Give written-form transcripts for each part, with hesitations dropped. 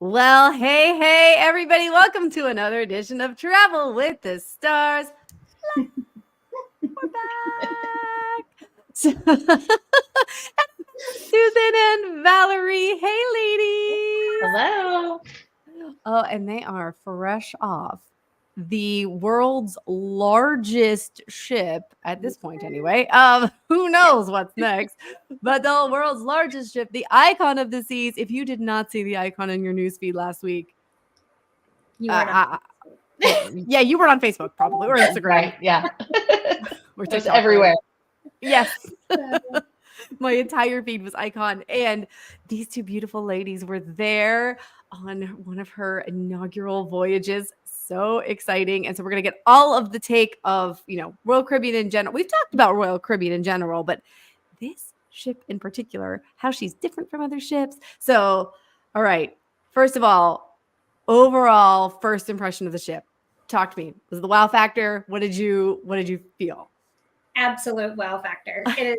Well, hey, everybody. Welcome to another edition of Travel with the Stars. We're back. Susan and Valerie. Hey, ladies. Hello. Oh, and they are fresh off the world's largest ship at this point, anyway. Who knows what's next? But the world's largest ship, the Icon of the Seas. If you did not see the icon in your newsfeed last week, You were not. yeah, you were on Facebook probably or Instagram. Right, yeah. Or It was TikTok, everywhere. Yes. My entire feed was Icon. And these two beautiful ladies were there on one of her inaugural voyages. So exciting. And so we're going to get all of the take of, Royal Caribbean in general. We've talked about Royal Caribbean in general, but this ship in particular, how she's different from other ships. So, all right. First of all, overall first impression of the ship. Talk to me. Was it the wow factor? What did you feel? Absolute wow factor. It is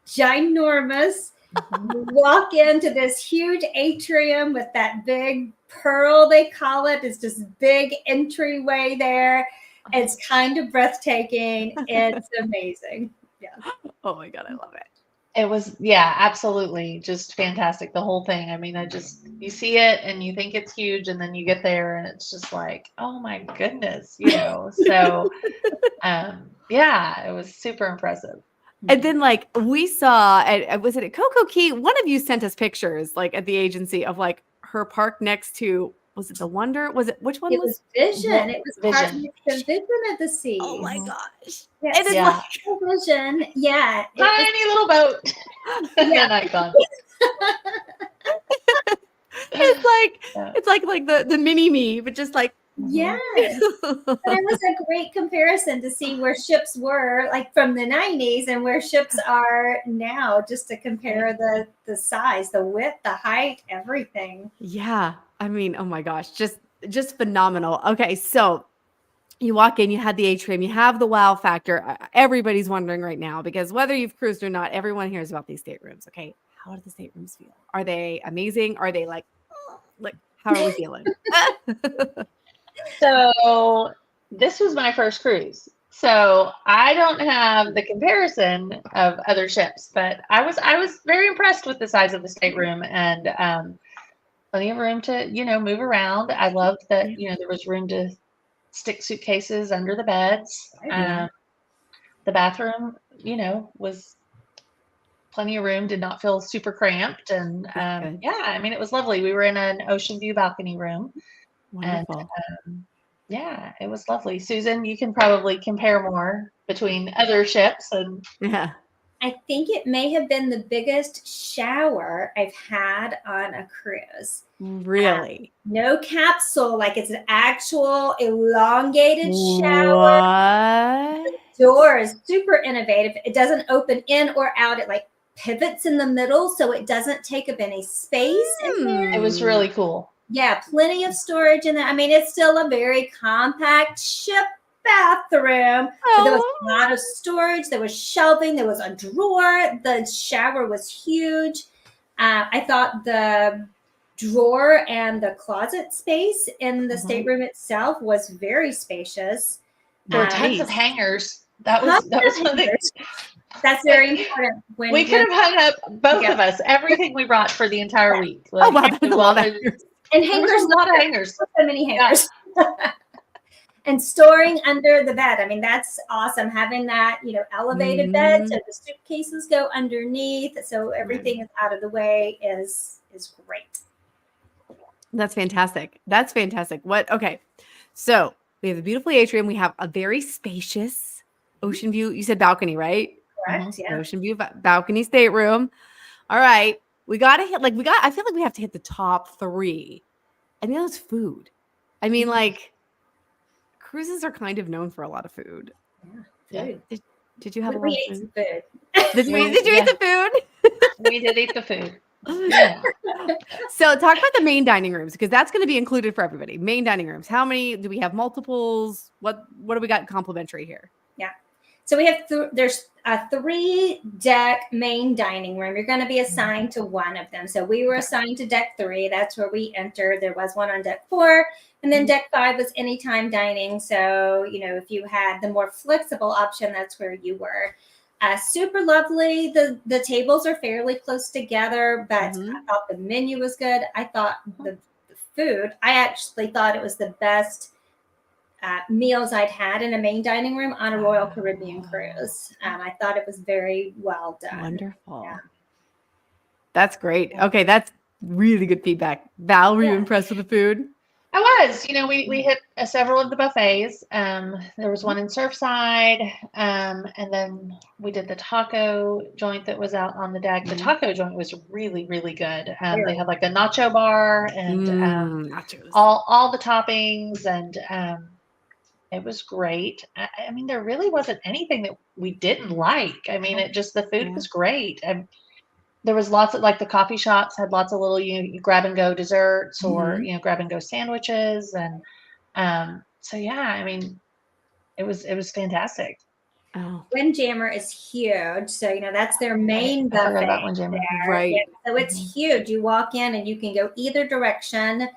ginormous. You walk into this huge atrium with that big pearl, they call it. It's just big entryway there. It's kind of breathtaking. It's amazing. Yeah. Oh my God, I love it. It was, yeah, absolutely. Just fantastic. The whole thing. I mean, you see it and you think it's huge, and then you get there and it's just like, oh my goodness, So, yeah, it was super impressive. And then, like, we saw, was it at Coco Key? One of you sent us pictures, like, at the agency of, like, her park next to, was it the Wonder? Was it, which one It was Vision. It was part of the Vision of the Sea. Oh my gosh. Yes. And it's Yeah. Vision. Yeah. Tiny little boat. Yeah. An icon. It's like the mini me, but just like Yes. But it was a great comparison to see where ships were like from the 90s and where ships are now, just to compare the size, the width, the height, everything. Yeah. I mean, oh my gosh, just phenomenal. Okay, so you walk in, you had the atrium, you have the wow factor. Everybody's wondering right now, because whether you've cruised or not, everyone hears about these staterooms. Okay, how do the staterooms feel? Are they amazing? Are they like how are we feeling? So this was my first cruise. So I don't have the comparison of other ships, but I was very impressed with the size of the stateroom, and plenty of room to, move around. I loved that, there was room to stick suitcases under the beds. The bathroom, was plenty of room, did not feel super cramped. And yeah, I mean, it was lovely. We were in an ocean view balcony room. Wonderful. And yeah, it was lovely. Susan, you can probably compare more between other ships. And yeah, I think it may have been the biggest shower I've had on a cruise. Really? No capsule, like it's an actual elongated shower. What? The door is super innovative. It doesn't open in or out. It like pivots in the middle, so it doesn't take up any space in there. It was really cool. Yeah, plenty of storage in there. I mean, it's still a very compact ship bathroom. But there was a lot of storage. There was shelving. There was a drawer. The shower was huge. I thought the drawer and the closet space in the stateroom itself was very spacious. There were tons of hangers. That was one of the. That's very important. We could have hung up both of us everything we brought for the entire week. Like, wow, that's a lot of hangers. And hangers, a lot of hangers. So many hangers. Yeah. And storing under the bed. I mean, that's awesome. Having that, elevated bed, so the suitcases go underneath, so everything is out of the way is great. That's fantastic. That's fantastic. Okay. So we have a beautiful atrium. We have a very spacious ocean view. You said balcony, right? Correct. Yeah. Ocean view balcony stateroom. All right. I feel like we have to hit the top 3. And the other is food. I mean, like, cruises are kind of known for a lot of food. Yeah. Did you have a lot of food? Did you eat the food? We did eat the food. Yeah. So talk about the main dining rooms, because that's going to be included for everybody. Main dining rooms. How many do we have? Multiples? What do we got complimentary here? Yeah. So we have there's a 3-deck main dining room. You're going to be assigned to one of them. So we were assigned to deck 3. That's where we entered. There was one on deck 4, and then deck 5 was anytime dining. So if you had the more flexible option, that's where you were. Super lovely. The tables are fairly close together, but I thought the menu was good. I thought the food. I actually thought it was the best meals I'd had in a main dining room on a Royal Caribbean cruise. I thought it was very well done. Wonderful. Yeah. That's great. Okay, that's really good feedback. Val, were you impressed with the food? I was. We hit several of the buffets. There was one in Surfside, and then we did the taco joint that was out on the deck. The taco joint was really, really good. They had like a nacho bar and nachos. all the toppings, and it was great. I mean, there really wasn't anything that we didn't like. I mean, the food was great. And there was lots of, like, the coffee shops had lots of little you grab and go desserts or grab and go sandwiches, and so yeah, I mean, it was fantastic. Oh, Windjammer is huge, so that's their main I forgot buffet about Windjammer. there. right. Yeah, so it's huge. You walk in and you can go either direction.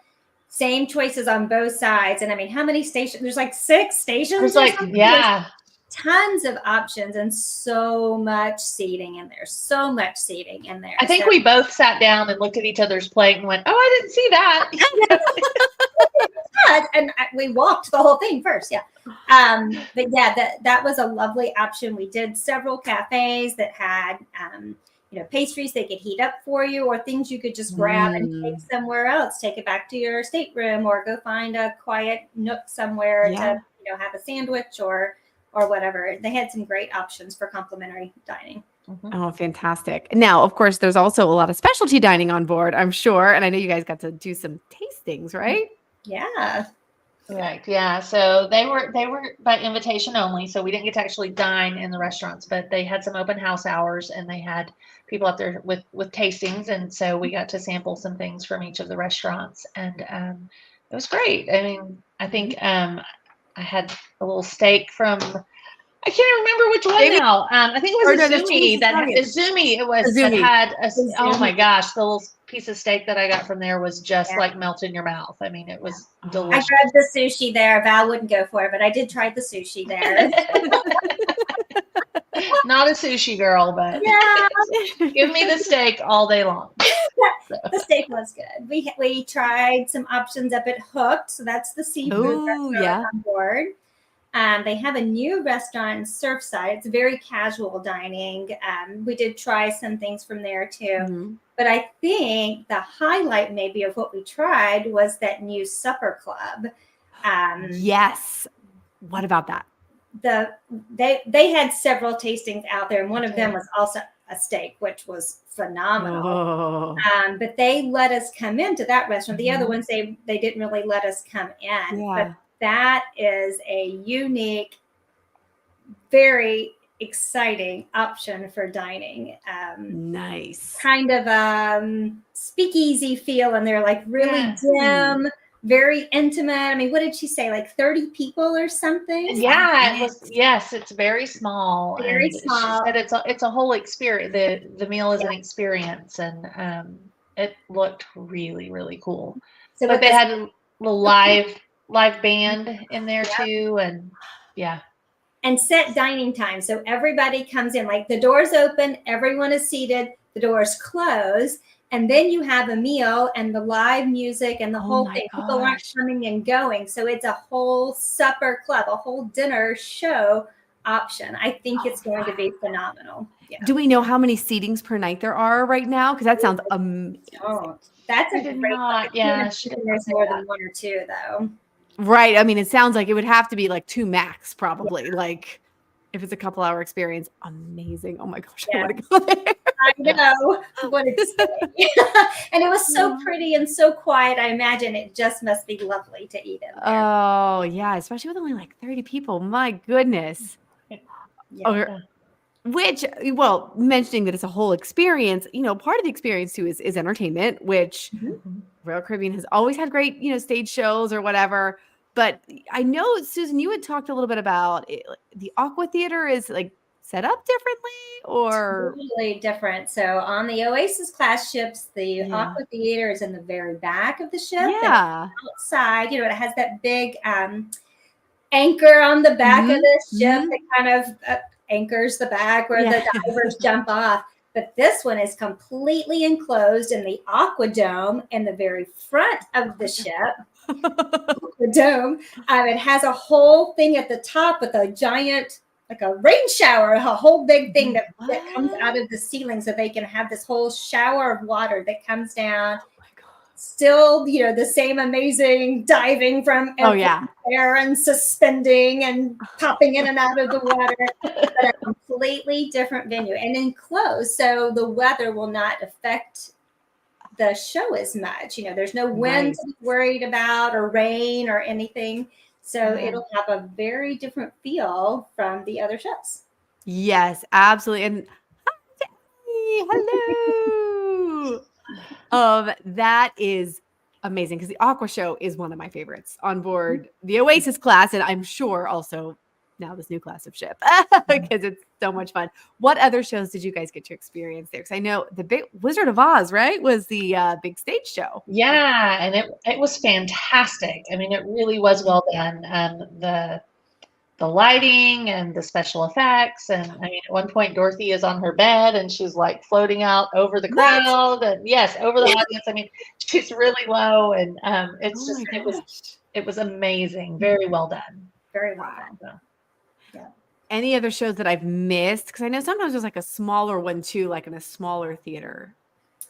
Same choices on both sides. And I mean, how many stations? There's like 6 stations. There's like, There's tons of options and so much seating in there. So much seating in there. I think we both sat down and looked at each other's plate and went, "Oh, I didn't see that." And we walked the whole thing first. Yeah. But yeah, that was a lovely option. We did several cafes that had, pastries they could heat up for you, or things you could just grab and take somewhere else, take it back to your stateroom, or go find a quiet nook somewhere to, have a sandwich or whatever. They had some great options for complimentary dining. Oh, fantastic. Now, of course, there's also a lot of specialty dining on board, I'm sure. And I know you guys got to do some tastings, right? Yeah. Right. Yeah. So they were by invitation only. So we didn't get to actually dine in the restaurants, but they had some open house hours and they had people out there with tastings. And so we got to sample some things from each of the restaurants, and it was great. I mean, I think I had a little steak from, I can't remember which one now. I think it was a Zumi that had oh my gosh, the little piece of steak that I got from there was just like melt in your mouth. I mean, it was delicious. I tried the sushi there. Val wouldn't go for it, but I did try the sushi there. Not a sushi girl, but give me the steak all day long. So. The steak was good. We tried some options up at Hooked, so that's the seafood restaurant on board. They have a new restaurant in Surfside. It's very casual dining. We did try some things from there too. But I think the highlight maybe of what we tried was that new supper club. Yes. What about that? They had several tastings out there, and one of them was also a steak, which was phenomenal. But they let us come into that restaurant. The other ones, they didn't really let us come in. But that is a unique, very exciting option for dining. Nice. Kind of speakeasy feel, and they're like really dim, very intimate. I mean, what did she say? Like 30 people or something? Yeah, it was. Yes, it's very small. Very small. She said it's a whole experience. The meal is an experience, and it looked really, really cool. So, but they had a little live band in there too, and and set dining time, so everybody comes in, like the doors open, everyone is seated, the doors close, and then you have a meal and the live music and the whole thing. People aren't coming and going, so it's a whole supper club, a whole dinner show option. I think it's going to be phenomenal. Do we know how many seatings per night there are right now? Because that sounds amazing. That's a great one. There's more than 1 or 2 though. Right. I mean, it sounds like it would have to be like 2 max, probably. Like if it's a couple-hour experience, amazing. Oh my gosh, I want to go there. I know. What and it was so pretty and so quiet. I imagine it just must be lovely to eat in there. Oh yeah, especially with only like 30 people. My goodness. Which, well, mentioning that it's a whole experience, part of the experience too is entertainment, which Royal Caribbean has always had great, stage shows or whatever. But I know, Susan, you had talked a little bit about it, the Aqua Theater is like set up differently, or Totally different. So on the Oasis class ships, the yeah, Aqua Theater is in the very back of the ship. And yeah, outside, it has that big anchor on the back of the ship that kind of anchors the back where the divers jump off. But this one is completely enclosed in the Aqua Dome in the very front of the ship. The dome. It has a whole thing at the top with a giant, like a rain shower, a whole big thing that comes out of the ceiling, so they can have this whole shower of water that comes down. Still, the same amazing diving from air and suspending and popping in and out of the water, but a completely different venue and enclosed, so the weather will not affect the show as much. There's no wind to be worried about or rain or anything, so it'll have a very different feel from the other shows. Yes, absolutely. And hello. That is amazing because the Aqua Show is one of my favorites on board the Oasis class, and I'm sure also now this new class of ship because it's so much fun. What other shows did you guys get to experience there? Because I know the big Wizard of Oz, right, was the big stage show. Yeah, and it was fantastic. I mean, it really was well done. The lighting and the special effects, and I mean, at one point Dorothy is on her bed and she's like floating out over the crowd, and yes, over the audience. I mean, she's really low, and it's it was amazing. Very well done. Very well done. Yeah. Any other shows that I've missed? Because I know sometimes there's like a smaller one too, like in a smaller theater.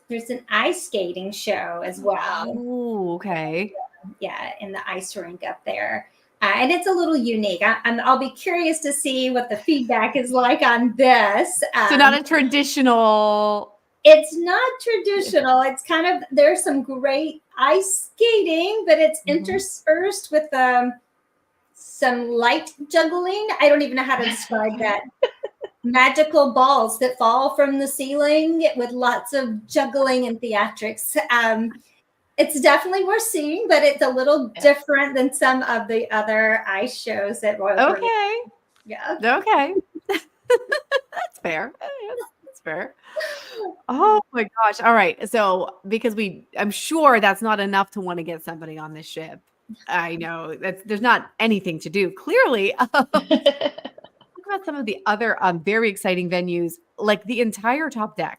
There's an ice skating show as well. Oh, okay. Yeah, in the ice rink up there. And it's a little unique. I'll be curious to see what the feedback is like on this. So not a traditional. It's not traditional. It's kind of, there's some great ice skating, but it's interspersed with some light juggling. I don't even know how to describe that. Magical balls that fall from the ceiling with lots of juggling and theatrics. It's definitely worth seeing, but it's a little different than some of the other ice shows at Royal Caribbean. Okay. Yeah. Okay. That's fair. That's fair. Oh my gosh. All right. So because I'm sure that's not enough to want to get somebody on this ship. I know there's not anything to do. Clearly. Talk about some of the other very exciting venues, like the entire top deck.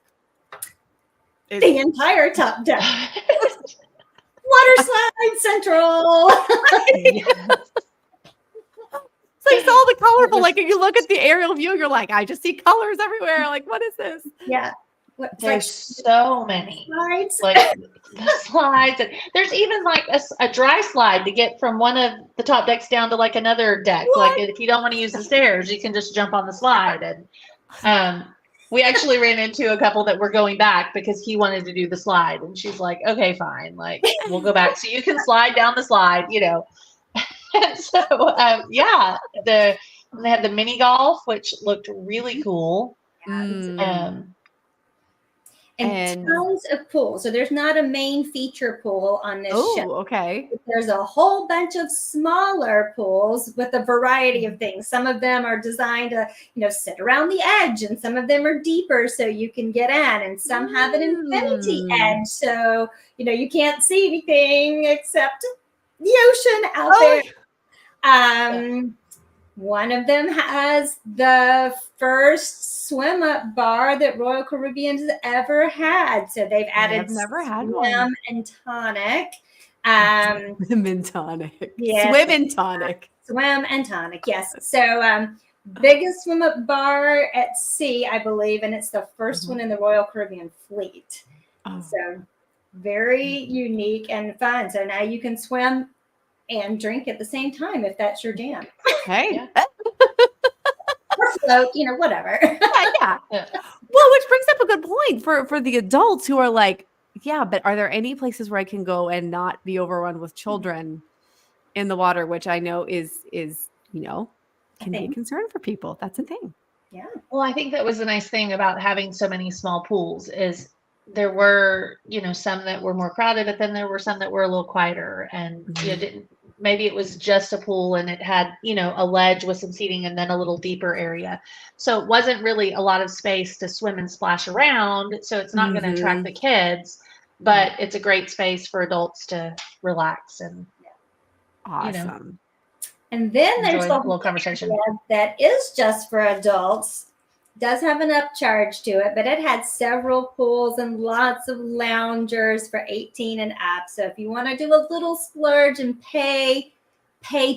The entire top deck. Water slide central. It's like all the colorful. Like if you look at the aerial view, you're like, I just see colors everywhere. Like, what is this? Yeah. There's so many slides. Like the slides, and there's even like a dry slide to get from one of the top decks down to like another deck. What? Like if you don't want to use the stairs, you can just jump on the slide. And we actually ran into a couple that were going back because he wanted to do the slide, and she's like, okay, fine, like we'll go back so you can slide down the slide, And so yeah, they had the mini golf, which looked really cool. And tons of pools. So there's not a main feature pool on this ship. Okay. There's a whole bunch of smaller pools with a variety of things. Some of them are designed to, sit around the edge, and some of them are deeper so you can get in, and some have an infinity edge. So, you can't see anything except the ocean out there. One of them has the first swim up bar that Royal Caribbean has ever had. So they've added swim and tonic. Swim and tonic. Yeah. Swim and tonic. Swim and tonic, yes. So biggest swim up bar at sea, I believe, and it's the first one in the Royal Caribbean fleet. So very unique and fun. So now you can swim and drink at the same time if that's your jam. Hey. Or float, whatever. Yeah. Well, which brings up a good point for the adults who are like, yeah, but are there any places where I can go and not be overrun with children in the water, which I know is can be a concern for people. That's a thing. Yeah. Well, I think that was the nice thing about having so many small pools is there were, some that were more crowded, but then there were some that were a little quieter and maybe it was just a pool and it had, you know, a ledge with some seating and then a little deeper area. So it wasn't really a lot of space to swim and splash around. So it's not going to attract the kids, but it's a great space for adults to relax and, you know, Awesome. And then there's enjoy a a little conversation. area that is just for adults. Does have an upcharge to it, but it had several pools and lots of loungers for 18 and up. So if you want to do a little splurge and pay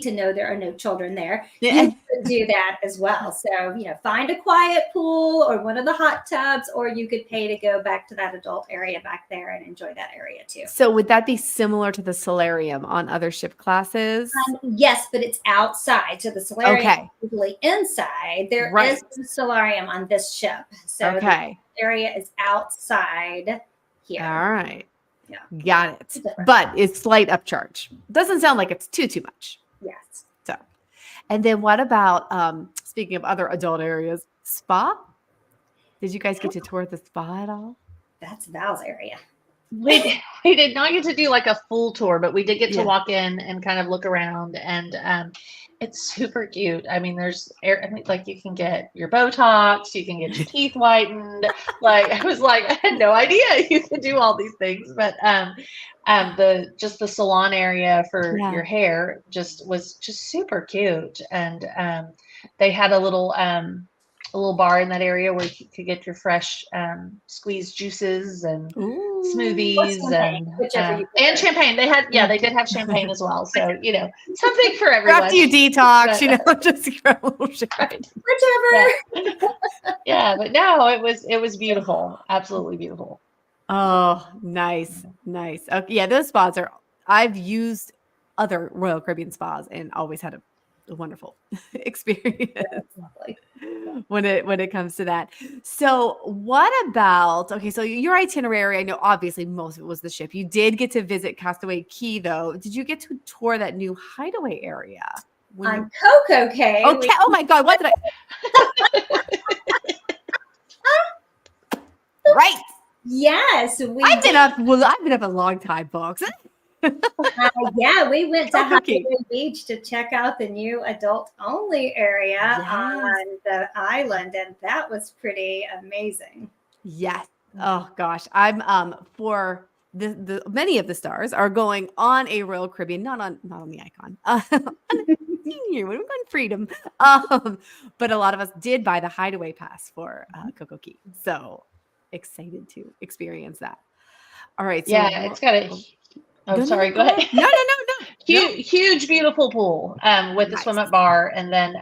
to know there are no children there, you can do that as well. So, you know, find a quiet pool or one of the hot tubs, or you could pay to go back to that adult area back there and enjoy that area too. So would that be similar to the solarium on other ship classes? Yes, but it's outside. So the solarium is usually inside. There is a solarium on this ship. So the area is outside here. All right. Yeah. Got it. But it's slight upcharge. Doesn't sound like it's too much. Yes. So, and then what about, speaking of other adult areas, spa? Did you guys get to tour the spa at all? That's Val's area. We did not get to do like a full tour, but we did get to walk in and kind of look around, and it's super cute. I mean, like you can get your Botox, you can get your teeth whitened. Like I was like, I had no idea you could do all these things, but the salon area for your hair was just super cute, and they had a little bar in that area where you could get your fresh squeezed juices and smoothies and champagne. They did have champagne as well. So, you know, something for everyone. After you detox, you know, just grab a little champagne. Whichever. Yeah, but no, it was beautiful. Absolutely beautiful. Oh, nice. Nice. Okay, yeah, those spas I've used other Royal Caribbean spas and always had a wonderful experience when it comes to that. So what about, so your itinerary, I know obviously most of it was the ship. You did get to visit Castaway Cay though. Did you get to tour that new hideaway area? On Coco Cay. Okay. Oh my God. What did I? Right. Yes. I've been up a long time, folks. Yeah, we went to Hideaway Beach to check out the new adult-only area on the island, and that was pretty amazing. Yes. Oh gosh, I'm for the many of the stars are going on a Royal Caribbean, not on the Icon, we're going Freedom, but a lot of us did buy the Hideaway pass for Coco Cay, so excited to experience that. All right, so it's got a. Oh, sorry. Go ahead. No. Huge, beautiful pool with the swim up bar, and then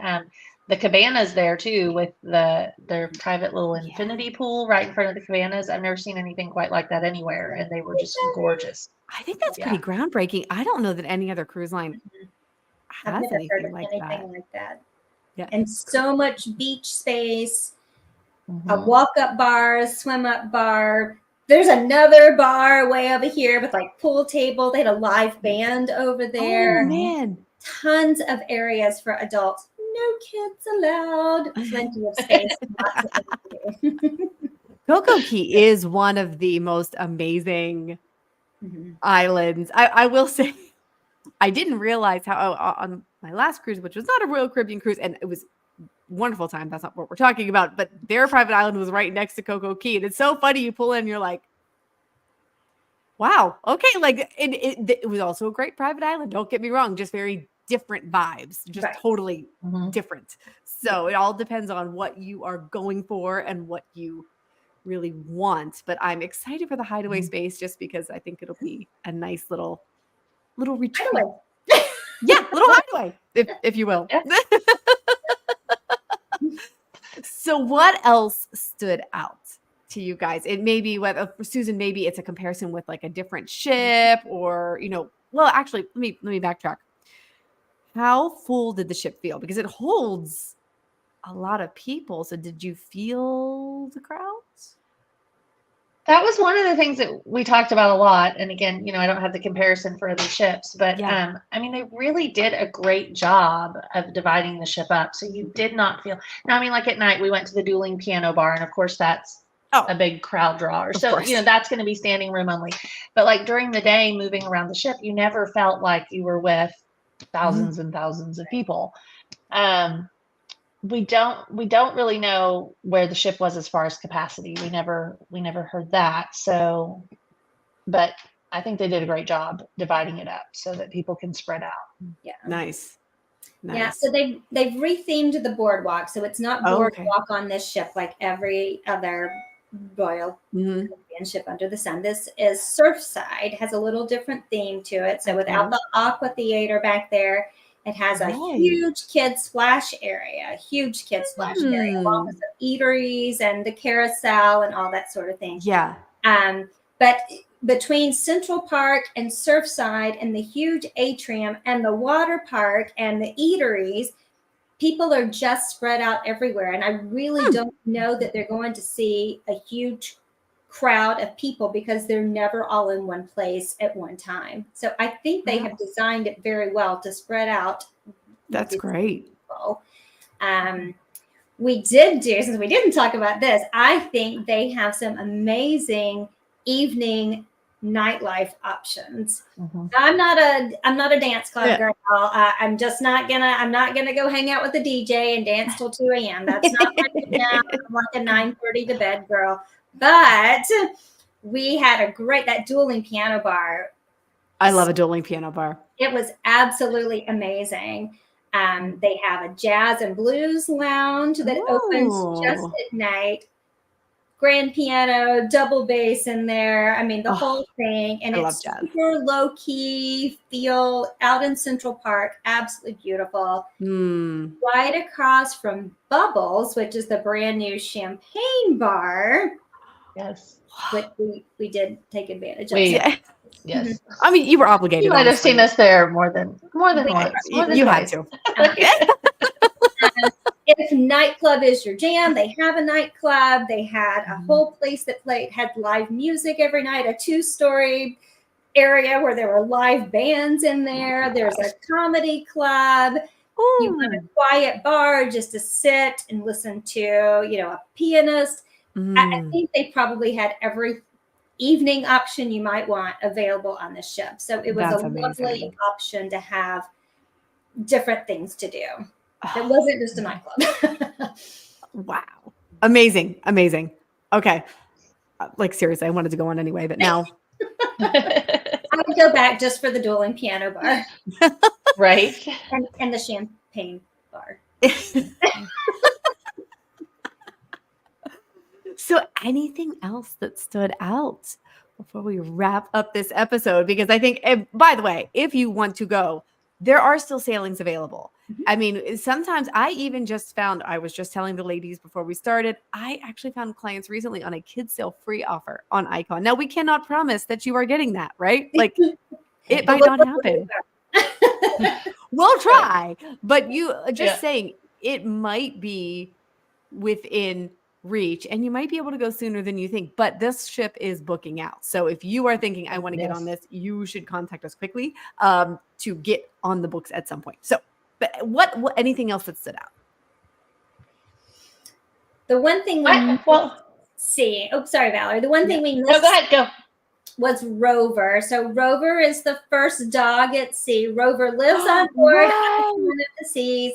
the cabanas there too with their private little infinity pool right in front of the cabanas. I've never seen anything quite like that anywhere, and they were just gorgeous. I think that's pretty groundbreaking. I don't know that any other cruise line has anything like that. Yeah, and so much beach space, a walk-up bar, swim-up bar. There's another bar way over here with like pool table. They had a live band over there. Oh man. Tons of areas for adults. No kids allowed. Plenty of space. Coco Cay is one of the most amazing islands. I will say, I didn't realize how on my last cruise, which was not a Royal Caribbean cruise, and it was wonderful time. That's not what we're talking about, but their private island was right next to Coco Cay. And it's so funny. You pull in and you're like, wow, okay. Like it was also a great private island. Don't get me wrong. Just very different vibes, just totally different. So it all depends on what you are going for and what you really want. But I'm excited for the hideaway space just because I think it'll be a nice little retreat. Yeah, little hideaway, if you will. Yeah. So what else stood out to you guys? It may be for Susan, maybe it's a comparison with like a different ship or, well, actually, let me backtrack. How full did the ship feel? Because it holds a lot of people. So did you feel the crowds? That was one of the things that we talked about a lot. And again, I don't have the comparison for other ships, but I mean, they really did a great job of dividing the ship up. So you did not feel, now, I mean, like at night we went to the dueling piano bar, and of course that's a big crowd drawer. So, that's going to be standing room only. But like during the day moving around the ship, you never felt like you were with thousands and thousands of people. We don't really know where the ship was as far as capacity. We never heard that. So, but I think they did a great job dividing it up so that people can spread out. Yeah. Nice. Yeah, so they've rethemed the boardwalk, so it's not boardwalk on this ship like every other Royal Caribbean ship under the sun. This is Surfside, has a little different theme to it. So without the aqua theater back there, it has a huge kids splash area, along with some eateries and the carousel and all that sort of thing. Yeah. But between Central Park and Surfside and the huge atrium and the water park and the eateries, people are just spread out everywhere. And I really don't know that they're going to see a huge crowd of people because they're never all in one place at one time. So I think they have designed it very well to spread out. That's great. People. We did do, since we didn't talk about this, I think they have some amazing evening nightlife options. I'm not a dance club girl. I'm not gonna go hang out with the DJ and dance till 2 a.m. That's not my thing now. I'm like a 9:30 to bed girl. But we had that dueling piano bar. I love a dueling piano bar. It was absolutely amazing. They have a jazz and blues lounge that opens just at night. Grand piano, double bass in there. I mean, the whole thing. And it's super low key feel out in Central Park. Absolutely beautiful. Right across from Bubbles, which is the brand new champagne bar. Yes. Which we did take advantage of. Yes. I mean, you were obligated. You might have seen us there more than once. You had to. If nightclub is your jam, they have a nightclub. They had a whole place that had live music every night, a 2-story area where there were live bands in there. There's a comedy club. You want a quiet bar just to sit and listen to, a pianist. I think they probably had every evening option you might want available on the ship. So it was lovely option to have different things to do. It wasn't just a nightclub. Wow. Amazing. Okay. Like, seriously, I wanted to go on anyway, but now. I would go back just for the dueling piano bar. Right. And the champagne bar. So anything else that stood out before we wrap up this episode? Because I think, by the way, if you want to go, there are still sailings available. I mean, sometimes I was just telling the ladies before we started, I actually found clients recently on a kids sail free offer on Icon. Now, we cannot promise that you are getting that, right? Like, it might not happen. We'll try, but you just saying it might be within reach and you might be able to go sooner than you think, but this ship is booking out. So if you are thinking, I want to get on this, you should contact us quickly to get on the books at some point. So, but what anything else that stood out? The one thing see. Oh, sorry, Valerie. The one thing we missed. No, go ahead. Go. Was Rover. So Rover is the first dog at sea. Rover lives on board on the seas.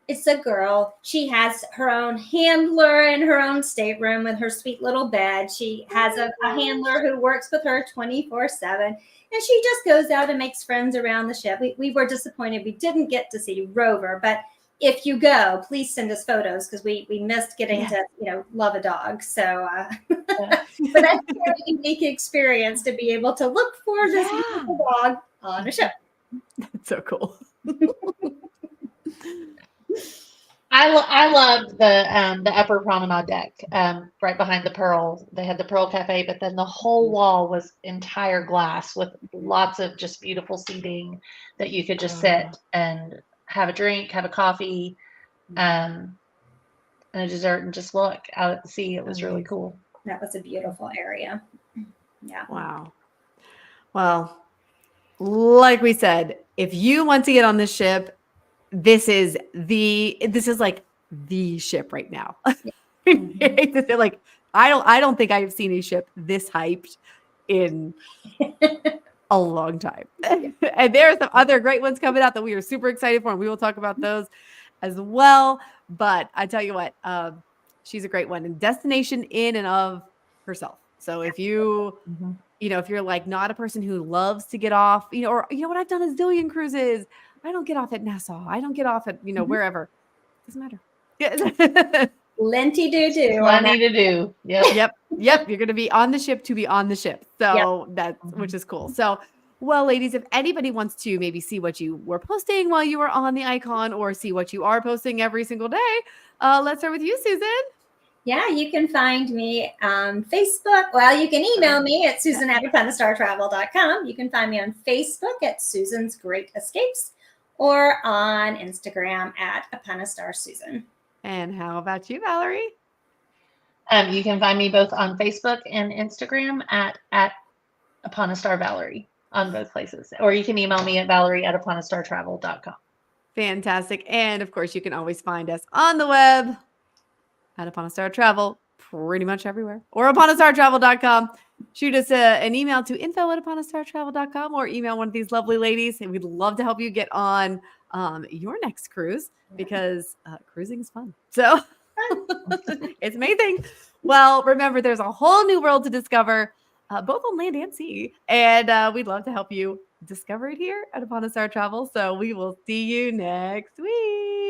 It's a girl. She has her own handler in her own stateroom with her sweet little bed. She has a handler who works with her 24/7. And she just goes out and makes friends around the ship. We were disappointed we didn't get to see Rover, but if you go, please send us photos because we missed getting to love a dog. So, but that's a very unique experience to be able to look for this beautiful dog on a ship. That's so cool. I loved the upper promenade deck right behind the Pearl. They had the Pearl Cafe, but then the whole wall was entire glass with lots of just beautiful seating that you could just sit and have a drink, have a coffee, and a dessert, and just look out at the sea. It was really cool. That was a beautiful area. Yeah. Wow. Well, like we said, if you want to get on this ship, this is like the ship right now. Like, I don't think I have seen a ship this hyped in a long time. And there are some other great ones coming out that we are super excited for, and we will talk about those as well. But I tell you what, she's a great one, and destination in and of herself. So if you, if you're like not a person who loves to get off, or what I've done is zillion cruises. I don't get off at Nassau. I don't get off at, wherever. Doesn't matter. Plenty to do. Plenty to do. Yep. Yep. You're going to be on the ship to be on the ship. So that's, which is cool. So, well, ladies, if anybody wants to maybe see what you were posting while you were on the Icon or see what you are posting every single day, let's start with you, Susan. Yeah, you can find me on Facebook. Well, you can email me at susan@uponastartravel.com. You can find me on Facebook at Susan's Great Escapes or on Instagram at UponAStarSusan. And how about you, Valerie? You can find me both on Facebook and Instagram at Upon a Star Valerie on both places. Or you can email me at Valerie@uponastartravel.com. Fantastic. And of course, you can always find us on the web at Upon a Star Travel, pretty much everywhere, or uponastartravel.com. Shoot us an email to info@uponastartravel.com or email one of these lovely ladies, and we'd love to help you get on your next cruise because cruising is fun. So it's amazing. Well, remember, there's a whole new world to discover, both on land and sea, and we'd love to help you discover it here at Upon a Star Travel. So we will see you next week.